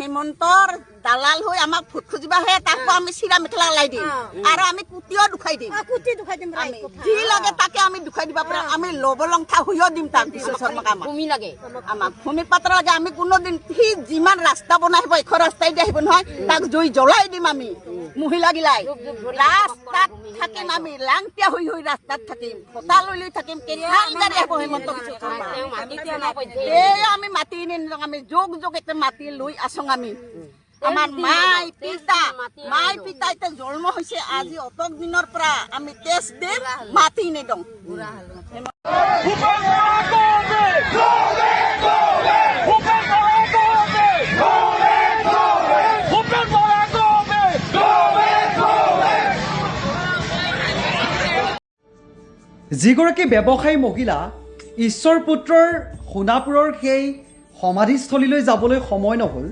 হেমন্তৰ দালাল হৈ আমাক ভোট খুজিবা হে তাকো আমি চিৰা মেখেলা লাই দিম আৰু আমি কুটিও দুখাই দিম যি লাগে তাকে আমি দুখাই দিব পাৰো আমি লবলংঠা হৈও দিম তাক বিশ্ব শৰ্মাক ভূমি লাগে আমাক ভূমি পাত্ৰ লাগে আমি কোনোদিন সি যিমান ৰাস্তা বনাই আহিব এখন ৰাস্তাই দি আহিব নহয় তাক জুই জ্বলাই দিম আমি মহিলাগিলাই ৰাস্তাত থাকিম আমি লাংটিয়া হৈ হৈ ৰাস্তাত থাকিম ফটা লৈ লৈ থাকিম কেইখন গাড়ী আহিব হেমন্ত বিশ্ব শৰ্মা আমি মাতি নিদিওঁ আমি যোগ যোগ এটা মাতি লৈ আছোঁ আমি আমাৰ মাই পিতা এতিয়া জন্ম হৈছে আজি অতক দিনৰ পৰা আমি টেষ্ট দিম মাতি নিদিওঁ যিগৰাকী ব্যৱসায়ী মহিলা ঈশ্বৰ পুত্ৰৰ সোণাপুৰৰ সেই সমাধিস্থলীলৈ যাবলৈ সময় নহ'ল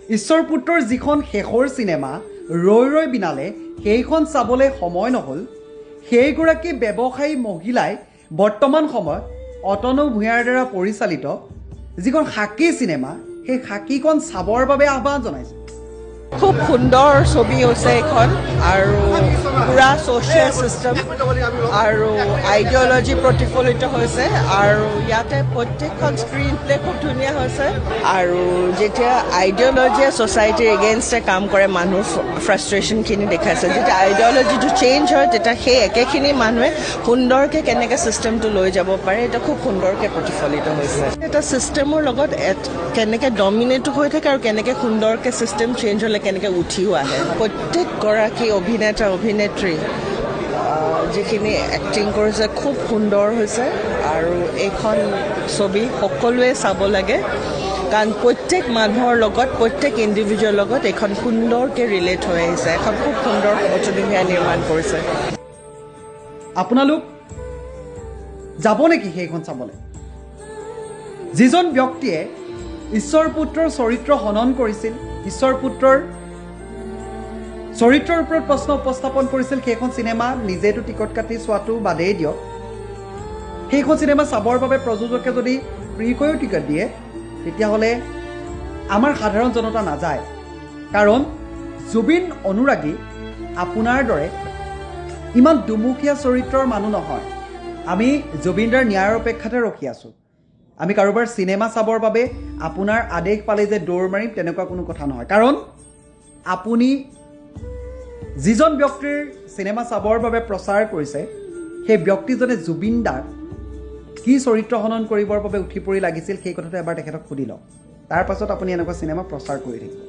ঈশ্বৰ পুত্ৰৰ যিখন শেষৰ চিনেমা ৰৈ ৰৈ বিনালে সেইখন চাবলৈ সময় নহ'ল সেইগৰাকী ব্যৱসায়ী মহিলাই বৰ্তমান সময়ত অতনু ভূঞাৰ দ্বাৰা পৰিচালিত যিখন সাক্ষী চিনেমা সেই সাক্ষীখন চাবৰ বাবে আহ্বান জনাইছে খুব সুন্দৰ ছবি হৈছে এখন আৰু পুৰা ছ'চিয়েল চিষ্টেম আৰু আইডিঅ'লজি প্ৰতিফলিত হৈছে আৰু ইয়াতে প্ৰত্যেকখন স্ক্ৰীন প্লে খুব ধুনীয়া হৈছে আৰু যেতিয়া আইডিঅ'লজিয়ে ছ'চাইটিৰ এগেইনষ্টে কাম কৰে মানুহৰ ফ্ৰাষ্ট্ৰেশ্যনখিনি দেখাইছে যেতিয়া আইডিঅ'লজিটো চেঞ্জ হয় তেতিয়া সেই একেখিনি মানুহে সুন্দৰকৈ কেনেকৈ চিষ্টেমটো লৈ যাব পাৰে এটা খুব সুন্দৰকৈ প্ৰতিফলিত হৈছে এটা চিষ্টেমৰ লগত কেনেকৈ ডমিনেট হৈ থাকে আৰু কেনেকৈ সুন্দৰকৈ চিষ্টেম চেঞ্জ হ'লে কেনেকৈ উঠিও আহে প্ৰত্যেকগৰাকী অভিনেতা অভিনেত্ৰী যিখিনি এক্টিং কৰিছে খুব সুন্দৰ হৈছে আৰু এইখন ছবি সকলোৱে চাব লাগে কাৰণ প্ৰত্যেক মানুহৰ লগত প্ৰত্যেক ইণ্ডিভিজুৱেলৰ লগত এইখন সুন্দৰকৈ ৰিলেট হৈ আহিছে এখন খুব সুন্দৰ অতনুভিয়া নিৰ্মাণ কৰিছে আপোনালোক যাব নেকি সেইখন চাবলৈ যিজন ব্যক্তিয়ে ঈশ্বৰ পুত্ৰৰ চৰিত্ৰ হনন কৰিছিল ঈশ্বৰ পুত্ৰৰ চৰিত্ৰৰ ওপৰত প্ৰশ্ন উপস্থাপন কৰিছিল সেইখন চিনেমা নিজেতো টিকট কাটি চোৱাটো বাদেই দিয়ক সেইখন চিনেমা চাবৰ বাবে প্ৰযোজকে যদি ফ্ৰীকৈও টিকট দিয়ে তেতিয়াহ'লে আমাৰ সাধাৰণ জনতা নাযায় কাৰণ জুবিন অনুৰাগী আপোনাৰ দৰে ইমান দুমুখীয়া চৰিত্ৰৰ মানুহ নহয় আমি জুবিনদাৰ ন্যায়ৰ অপেক্ষাতে ৰখি আছোঁ আমি কাৰোবাৰ চিনেমা চাবৰ বাবে আপোনাৰ আদেশ পালে যে দৌৰ মাৰিম তেনেকুৱা কোনো কথা নহয় কাৰণ আপুনি যিজন ব্যক্তিৰ চিনেমা চাবৰ বাবে প্ৰচাৰ কৰিছে সেই ব্যক্তিজনে জুবিন দাক কি চৰিত্ৰ হনন কৰিবৰ বাবে উঠি পৰি লাগিছিল সেই কথাটো এবাৰ তেখেতক সুধি লওক তাৰ পাছত আপুনি এনেকুৱা চিনেমা প্ৰচাৰ কৰি থাকিব